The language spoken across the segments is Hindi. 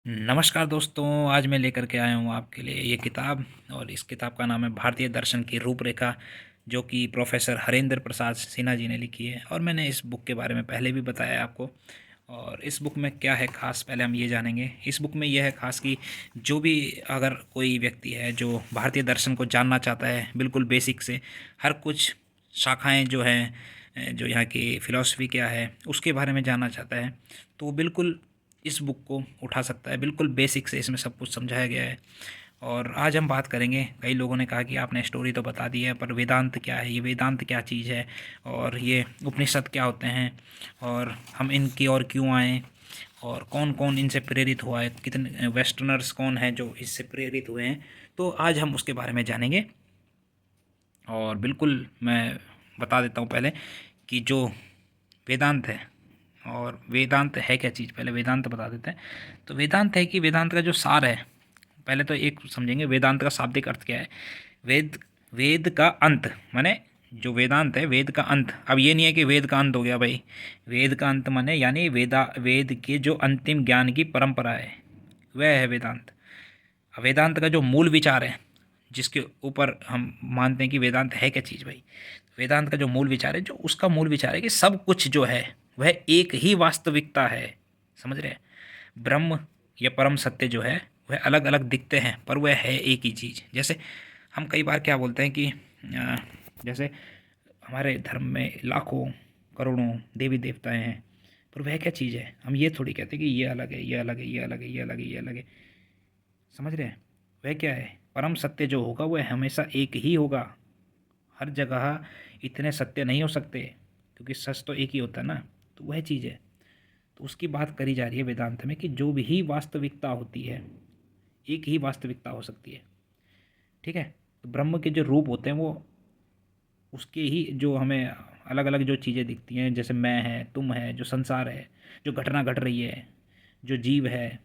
नमस्कार दोस्तों, आज मैं लेकर के आया हूँ आपके लिए ये किताब। और इस किताब का नाम है भारतीय दर्शन की रूपरेखा, जो कि प्रोफेसर हरेंद्र प्रसाद सिन्हा जी ने लिखी है। और मैंने इस बुक के बारे में पहले भी बताया आपको। और इस बुक में क्या है ख़ास, पहले हम ये जानेंगे। इस बुक में यह है ख़ास कि जो भी अगर कोई व्यक्ति है जो भारतीय दर्शन को जानना चाहता है बिल्कुल बेसिक से, हर कुछ शाखाएँ जो हैं, जो यहाँ की फ़िलॉसफ़ी क्या है उसके बारे में जानना चाहता है, तो वो बिल्कुल इस बुक को उठा सकता है। बिल्कुल बेसिक से इसमें सब कुछ समझाया गया है। और आज हम बात करेंगे, कई लोगों ने कहा कि आपने स्टोरी तो बता दी है, पर वेदांत क्या है, ये वेदांत क्या चीज़ है, और ये उपनिषद क्या होते हैं, और हम इनकी ओर क्यों आए, और कौन कौन इनसे प्रेरित हुआ है, कितने वेस्टर्नर्स कौन हैं जो इससे प्रेरित हुए हैं। तो आज हम उसके बारे में जानेंगे। और बिल्कुल मैं बता देता हूँ पहले कि जो वेदांत है, और वेदांत है क्या चीज़, पहले वेदांत बता देते हैं। तो वेदांत है कि वेदांत का जो सार है, पहले तो एक समझेंगे वेदांत का शाब्दिक अर्थ क्या है। वेद, वेद का अंत माने, जो वेदांत है वेद का अंत। अब ये नहीं है कि वेद का अंत हो गया भाई। वेद का अंत माने यानी वेद के जो अंतिम ज्ञान की परंपरा है वह है वेदांत। वेदांत का जो मूल विचार है, जिसके ऊपर हम मानते हैं कि वेदांत है क्या चीज़ भाई। वेदांत का जो मूल विचार है, जो उसका मूल विचार है कि सब कुछ जो है वह एक ही वास्तविकता है। समझ रहे हैं? ब्रह्म या परम सत्य जो है वह अलग अलग दिखते हैं, पर वह है एक ही चीज़। जैसे हम कई बार क्या बोलते हैं कि जैसे हमारे धर्म में लाखों करोड़ों देवी देवताएं हैं, पर वह क्या चीज़ है। हम ये थोड़ी कहते कि ये अलग है, ये अलग है, ये अलग है, ये अलग है, ये अलग है। समझ रहे हैं? वह क्या है, परम सत्य जो होगा वह हमेशा एक ही होगा। हर जगह इतने सत्य नहीं हो सकते, क्योंकि सच तो एक ही होता है ना। तो वह चीज़ है। तो उसकी बात करी जा रही है वेदांत में कि जो भी वास्तविकता होती है, एक ही वास्तविकता हो सकती है। ठीक है? तो ब्रह्म के जो रूप होते हैं वो उसके ही, जो हमें अलग अलग जो चीज़ें दिखती हैं, जैसे मैं है, तुम है, जो संसार है, जो घटना घट रही है, जो जीव है,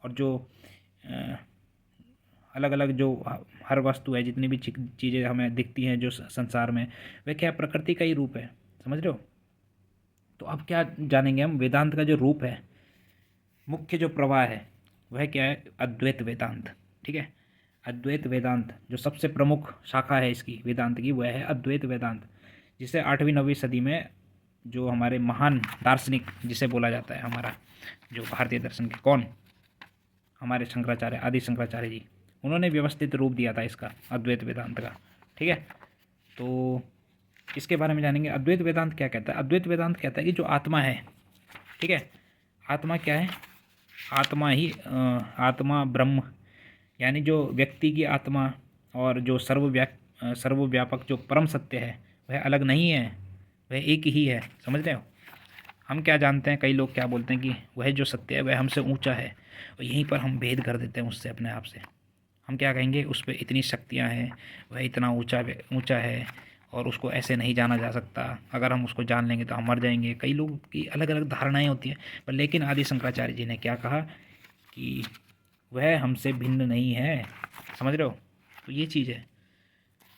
और जो अलग अलग जो हर वस्तु है, जितनी भी चीज़ें हमें दिखती हैं जो संसार में, वह क्या प्रकृति का ही रूप है। समझ रहे हो? तो अब क्या जानेंगे हम, वेदांत का जो रूप है, मुख्य जो प्रवाह है वह क्या है, अद्वैत वेदांत। ठीक है? अद्वैत वेदांत जो सबसे प्रमुख शाखा है इसकी वेदांत की, वह है अद्वैत वेदांत, जिसे 8वीं 9वीं सदी में जो हमारे महान दार्शनिक जिसे बोला जाता है, हमारा जो भारतीय दर्शन के कौन, हमारे शंकराचार्य, आदि शंकराचार्य जी, उन्होंने व्यवस्थित रूप दिया था इसका, अद्वैत वेदांत का। ठीक है? तो इसके बारे में जानेंगे। अद्वैत वेदांत क्या कहता है? अद्वैत वेदांत कहता है कि जो आत्मा है, ठीक है, आत्मा क्या है, आत्मा ही आत्मा ब्रह्म, यानी जो व्यक्ति की आत्मा और जो सर्वव्यापक जो परम सत्य है वह अलग नहीं है, वह एक ही है। समझ रहे हो? हम क्या जानते हैं, कई लोग क्या बोलते हैं कि वह जो सत्य है वह हमसे ऊंचा है, और यहीं पर हम भेद कर देते हैं उससे, अपने आप से। हम क्या कहेंगे, उस पर इतनी शक्तियाँ हैं, वह इतना ऊंचा ऊंचा है, और उसको ऐसे नहीं जाना जा सकता, अगर हम उसको जान लेंगे तो हम मर जाएंगे। कई लोगों की अलग अलग धारणाएं होती हैं। पर लेकिन आदि शंकराचार्य जी ने क्या कहा कि वह हमसे भिन्न नहीं है। समझ रहे हो? तो ये चीज़ है।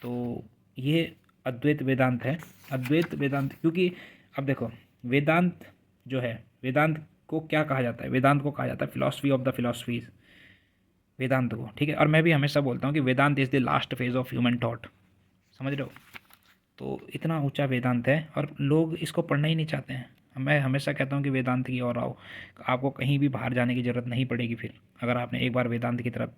तो ये अद्वैत वेदांत है। अद्वैत वेदांत क्योंकि अब देखो, वेदांत जो है, वेदांत को क्या कहा जाता है, वेदांत को कहा जाता है फिलॉसफी ऑफ द फिलॉसफीज, वेदांत को। ठीक है? और मैं भी हमेशा बोलता हूँ कि Vedanta is the last phase of human thought. समझ रहे हो? तो इतना ऊंचा वेदांत है, और लोग इसको पढ़ना ही नहीं चाहते हैं। मैं हमेशा कहता हूँ कि वेदांत की ओर आओ, आपको कहीं भी बाहर जाने की ज़रूरत नहीं पड़ेगी। फिर अगर आपने एक बार वेदांत की तरफ,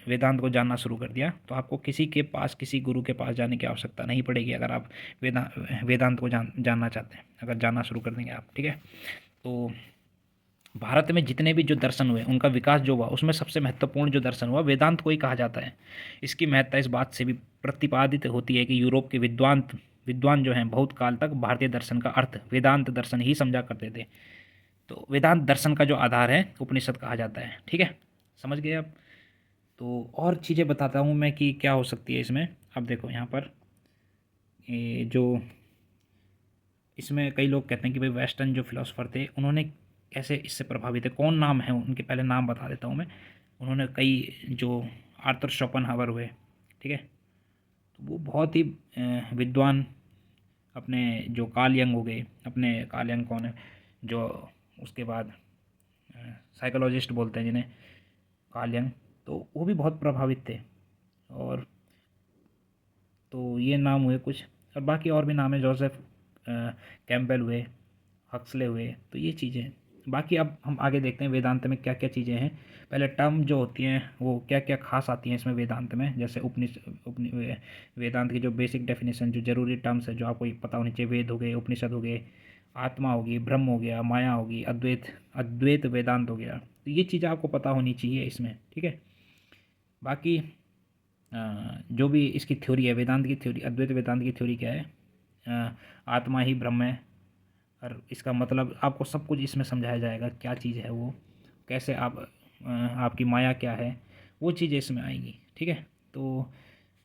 वेदांत को जानना शुरू कर दिया, तो आपको किसी के पास, किसी गुरु के पास जाने की आवश्यकता नहीं पड़ेगी। अगर आप वेदांत को जानना चाहते हैं, अगर जानना शुरू कर देंगे आप। ठीक है? तो भारत में जितने भी जो दर्शन हुए, उनका विकास जो हुआ, उसमें सबसे महत्वपूर्ण जो दर्शन हुआ वेदांत को ही कहा जाता है। इसकी महत्ता इस बात से भी प्रतिपादित होती है कि यूरोप के विद्वान जो हैं बहुत काल तक भारतीय दर्शन का अर्थ वेदांत दर्शन ही समझा करते थे। तो वेदांत दर्शन का जो आधार है उपनिषद कहा जाता है। ठीक है? समझ गए अब? तो और चीज़ें बताता हूँ मैं कि क्या हो सकती है इसमें। अब देखो यहाँ पर, ये जो इसमें कई लोग कहते हैं कि भाई वेस्टर्न जो फिलोसोफर थे उन्होंने कैसे इससे प्रभावित है, कौन नाम है उनके, पहले नाम बता देता हूँ मैं। उन्होंने कई जो आर्थर शोपेनहावर हुए, ठीक है, तो वो बहुत ही विद्वान, अपने जो कार्ल यंग हो गए, अपने कार्ल यंग कौन है, जो उसके बाद साइकोलॉजिस्ट बोलते हैं जिन्हें, कार्ल यंग, तो वो भी बहुत प्रभावित थे। और तो ये नाम हुए कुछ, और बाकी और भी नाम है, जोसेफ कैम्पबेल हुए, हक्सले हुए, तो ये चीज़ें। बाकी अब हम आगे देखते हैं वेदांत में क्या क्या चीज़ें हैं। पहले टर्म जो होती हैं वो क्या क्या खास आती हैं इसमें वेदांत में, जैसे वेदांत की जो बेसिक डेफिनेशन, जो जरूरी टर्म्स है जो आपको पता होनी चाहिए, वेद हो गए, उपनिषद हो गए, आत्मा होगी, ब्रह्म हो गया, माया होगी, अद्वैत, अद्वैत वेदांत हो गया, तो ये चीज़ें आपको पता होनी चाहिए इसमें, ठीक है। बाकी जो भी इसकी थ्योरी है, वेदांत की थ्योरी, अद्वैत वेदांत की थ्योरी क्या है, आत्मा ही ब्रह्म है, और इसका मतलब आपको सब कुछ इसमें समझाया जाएगा, क्या चीज़ है वो, कैसे आपकी माया क्या है, वो चीज़ें इसमें आएंगी, ठीक है। तो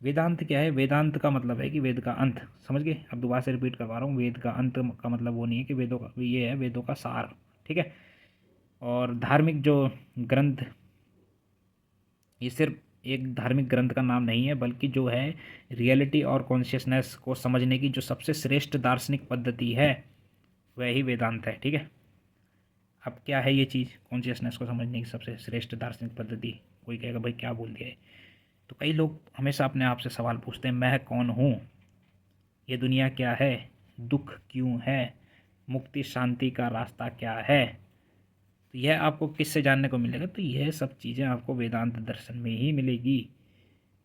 वेदांत क्या है, वेदांत का मतलब है कि वेद का अंत, समझ गए। अब दोबारा से रिपीट करवा रहा हूँ, वेद का अंत का मतलब वो नहीं है कि वेदों का, ये है वेदों का सार, ठीक है। और धार्मिक जो ग्रंथ, ये सिर्फ एक धार्मिक ग्रंथ का नाम नहीं है, बल्कि जो है रियलिटी और कॉन्शियसनेस को समझने की जो सबसे श्रेष्ठ दार्शनिक पद्धति है, वह ही वेदांत है, ठीक है। अब क्या है ये चीज़, कॉन्शियसनेस को समझने की सबसे श्रेष्ठ दार्शनिक पद्धति, कोई कहेगा भाई क्या बोल दिया है। तो कई लोग हमेशा अपने आप से सवाल पूछते हैं, मैं कौन हूँ, ये दुनिया क्या है, दुख क्यों है, मुक्ति शांति का रास्ता क्या है। तो यह आपको किससे जानने को मिलेगा, तो यह सब चीज़ें आपको वेदांत दर्शन में ही मिलेगी।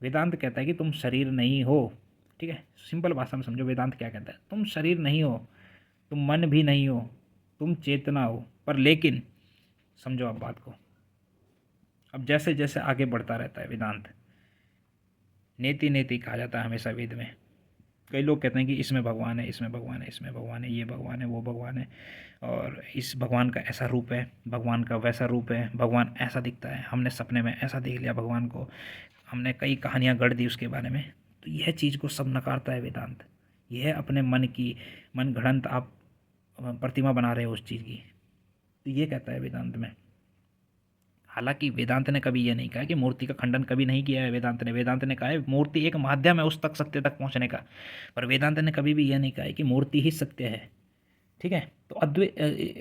वेदांत कहता है कि तुम शरीर नहीं हो, ठीक है, सिंपल भाषा में समझो, वेदांत क्या कहता है, तुम शरीर नहीं हो, तुम मन भी नहीं हो, तुम चेतना हो, पर लेकिन समझो आप बात को, अब जैसे जैसे आगे बढ़ता रहता है वेदांत, नेति नेति कहा जाता है हमेशा वेद में। कई लोग कहते हैं कि इसमें भगवान है, इसमें भगवान है, इसमें भगवान है, ये भगवान है, वो भगवान है, और इस भगवान का ऐसा रूप है, भगवान का वैसा रूप है, भगवान ऐसा दिखता है, हमने सपने में ऐसा देख लिया भगवान को, हमने कई कहानियाँ गढ़ दी उसके बारे में। तो यह चीज़ को सब नकारता है वेदांत। यह अपने मन की मन गढ़ंत आप प्रतिमा बना रहे हो उस चीज़ की, तो ये कहता है वेदांत में। हालांकि वेदांत ने कभी यह नहीं कहा कि मूर्ति का खंडन कभी नहीं किया है वेदांत ने कहा है मूर्ति एक माध्यम है उस तक सत्य तक पहुंचने का, पर वेदांत ने कभी भी यह नहीं कहा है कि मूर्ति ही सत्य है, ठीक है। तो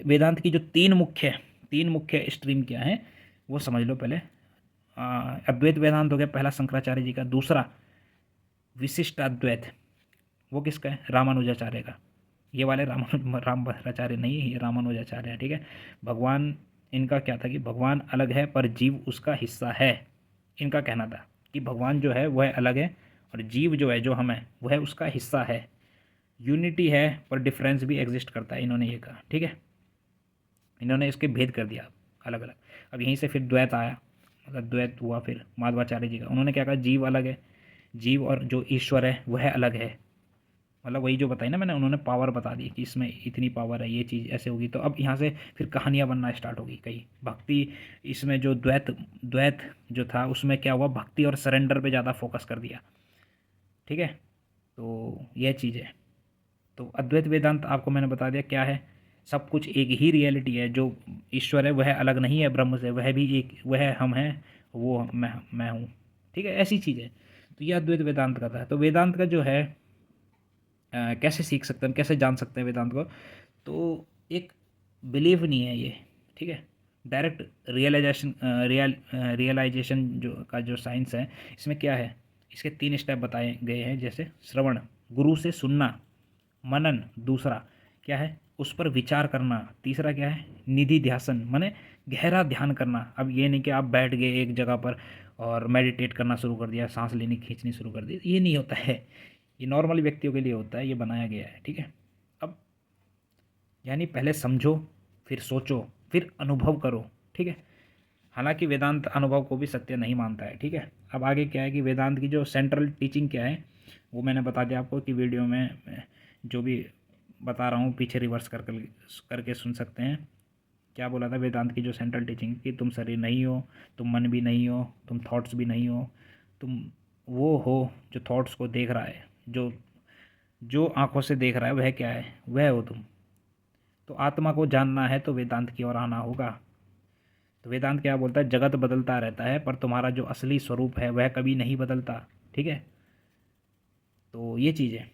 वेदांत की जो तीन मुख्य स्ट्रीम क्या है वो समझ लो पहले। अद्वैत वेदांत हो गया पहला, शंकराचार्य जी का। दूसरा विशिष्ट अद्वैत, वो किसका है, रामानुजाचार्य का। ये वाले रामाचार्य नहीं है, ये रामानुजाचार्य है, ठीक है। भगवान, इनका क्या था कि भगवान अलग है पर जीव उसका हिस्सा है। इनका कहना था कि भगवान जो है वह अलग है और जीव जो है, जो हम है, वह उसका हिस्सा है। यूनिटी है पर डिफरेंस भी एग्जिस्ट करता है, इन्होंने ये कहा, ठीक है। इन्होंने इसके भेद कर दिया अलग अलग। अब यहीं से फिर द्वैत आया, मतलब द्वैत हुआ फिर माधवाचार्य जी का। उन्होंने क्या कहा, जीव अलग है, जीव और जो ईश्वर है वह अलग है, मतलब वही जो बताई ना मैंने, उन्होंने पावर बता दी कि इसमें इतनी पावर है, ये चीज़ ऐसे होगी। तो अब यहाँ से फिर कहानियाँ बनना स्टार्ट होगी कई भक्ति, इसमें जो द्वैत द्वैत जो था उसमें क्या हुआ, भक्ति और सरेंडर पे ज़्यादा फोकस कर दिया, ठीक है। तो यह चीज़ है। तो अद्वैत वेदांत आपको मैंने बता दिया क्या है, सब कुछ एक ही रियलिटी है, जो ईश्वर है वह अलग नहीं है ब्रह्म से, वह भी एक, वह हम हैं, वो मैं हूँ, ठीक है, ऐसी चीज़ है। तो यह अद्वैत वेदांत का था। तो वेदांत का जो है कैसे सीख सकते हैं, कैसे जान सकते हैं वेदांत को, तो एक बिलीव नहीं है ये, ठीक है। डायरेक्ट रियलाइजेशन जो का जो साइंस है, इसमें क्या है, इसके 3 स्टेप बताए गए हैं, जैसे श्रवण, गुरु से सुनना, मनन दूसरा क्या है, उस पर विचार करना, तीसरा क्या है, निधि ध्यासन, माने गहरा ध्यान करना। अब ये नहीं कि आप बैठ गए एक जगह पर और मेडिटेट करना शुरू कर दिया, सांस लेनी खींचनी शुरू कर दी, ये नहीं होता है। ये नॉर्मल व्यक्तियों के लिए होता है, ये बनाया गया है, ठीक है। अब यानी पहले समझो, फिर सोचो, फिर अनुभव करो, ठीक है। हालांकि वेदांत अनुभव को भी सत्य नहीं मानता है, ठीक है। अब आगे क्या है कि वेदांत की जो सेंट्रल टीचिंग क्या है, वो मैंने बता दिया आपको कि वीडियो में जो भी बता रहा हूँ पीछे रिवर्स करके सुन सकते हैं। क्या बोला था वेदांत की जो सेंट्रल टीचिंग, कि तुम शरीर नहीं हो, तुम मन भी नहीं हो, तुम थॉट्स भी नहीं हो, तुम वो हो जो थॉट्स को देख रहा है, जो जो आंखों से देख रहा है वह क्या है, वह हो तुम। तो आत्मा को जानना है तो वेदांत की ओर आना होगा। तो वेदांत क्या बोलता है, जगत बदलता रहता है पर तुम्हारा जो असली स्वरूप है वह कभी नहीं बदलता, ठीक है। तो ये चीज़ है।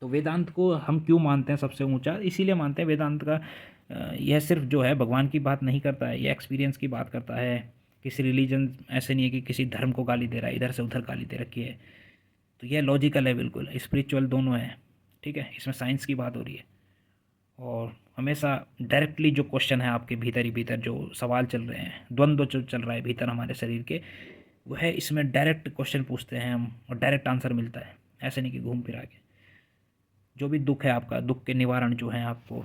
तो वेदांत को हम क्यों मानते हैं सबसे ऊंचा, इसीलिए मानते हैं वेदांत का यह सिर्फ जो है भगवान की बात नहीं करता है, यह एक्सपीरियंस की बात करता है। किसी रिलीजन ऐसे नहीं है कि किसी धर्म को गाली दे रहा है, इधर से उधर गाली दे रखी है। तो यह लॉजिकल है, बिल्कुल स्पिरिचुअल दोनों है, ठीक है। इसमें साइंस की बात हो रही है। और हमेशा डायरेक्टली जो क्वेश्चन है आपके भीतर ही भीतर जो सवाल चल रहे हैं, द्वंद्व जो चल रहा है भीतर हमारे शरीर के, वो है इसमें डायरेक्ट क्वेश्चन पूछते हैं हम और डायरेक्ट आंसर मिलता है। ऐसे नहीं कि घूम फिरा के। जो भी दुख है आपका, दुख के निवारण जो है आपको,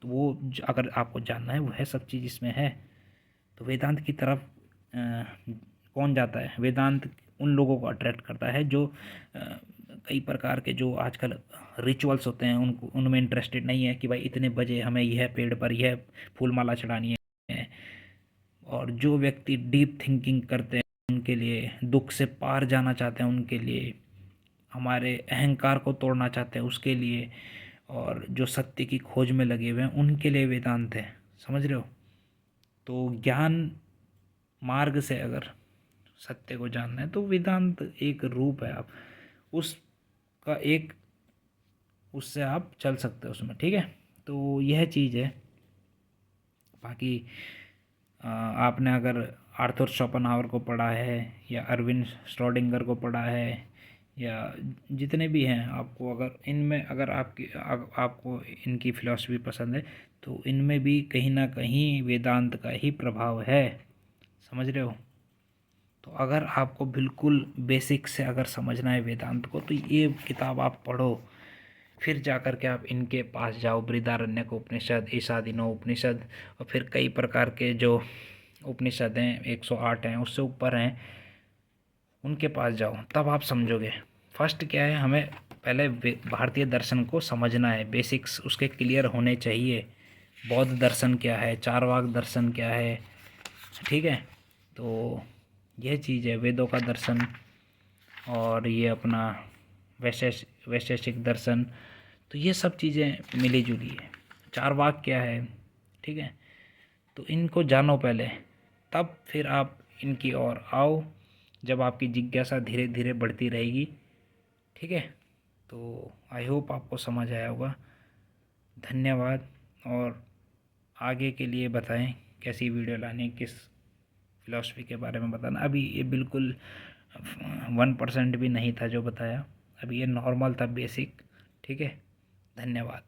तो वो अगर आपको जानना है वो है सब चीज़ इसमें है। तो वेदांत की तरफ कौन जाता है? वेदांत उन लोगों को अट्रैक्ट करता है जो कई प्रकार के जो आजकल रिचुअल्स होते हैं उनको उनमें इंटरेस्टेड नहीं है कि भाई इतने बजे हमें यह पेड़ पर यह फूल माला चढ़ानी है। और जो व्यक्ति डीप थिंकिंग करते हैं उनके लिए, दुख से पार जाना चाहते हैं उनके लिए, हमारे अहंकार को तोड़ना चाहते हैं उसके लिए, और जो सत्य की खोज में लगे हुए हैं उनके लिए वेदांत है। समझ रहे हो? तो ज्ञान मार्ग से अगर सत्य को जानना है तो वेदांत एक रूप है, आप उसका एक उससे आप चल सकते हो उसमें, ठीक है। तो यह चीज़ है। बाकी आपने अगर आर्थर शोपेनहावर को पढ़ा है या अरविंद श्रोडिंगर को पढ़ा है या जितने भी हैं, आपको अगर इनमें अगर आपको इनकी फ़िलॉसफी पसंद है तो इनमें भी कहीं ना कहीं वेदांत का ही प्रभाव है। समझ रहे हो? तो अगर आपको बिल्कुल बेसिक से अगर समझना है वेदांत को तो ये किताब आप पढ़ो, फिर जा कर के आप इनके पास जाओ, बृहदारण्यक उपनिषद, ईशादिनो उपनिषद, और फिर कई प्रकार के जो उपनिषद हैं 108 हैं उससे ऊपर हैं, उनके पास जाओ, तब आप समझोगे। फर्स्ट क्या है, हमें पहले भारतीय दर्शन को समझना है, बेसिक्स उसके क्लियर होने चाहिए। बौद्ध दर्शन क्या है, चारवाक दर्शन क्या है, ठीक है। तो यह चीज़ है वेदों का दर्शन, और ये अपना वैशेषिक दर्शन। तो ये सब चीज़ें मिली जुली है। चारवाक क्या है, ठीक है। तो इनको जानो पहले, तब फिर आप इनकी ओर आओ, जब आपकी जिज्ञासा धीरे धीरे बढ़ती रहेगी, ठीक है। तो आई होप आपको समझ आया होगा। धन्यवाद। और आगे के लिए बताएं कैसी वीडियो लानी, किस फिलॉसफी के बारे में बताना। अभी ये बिल्कुल 1% भी नहीं था जो बताया, अभी ये नॉर्मल था, बेसिक, ठीक है। धन्यवाद।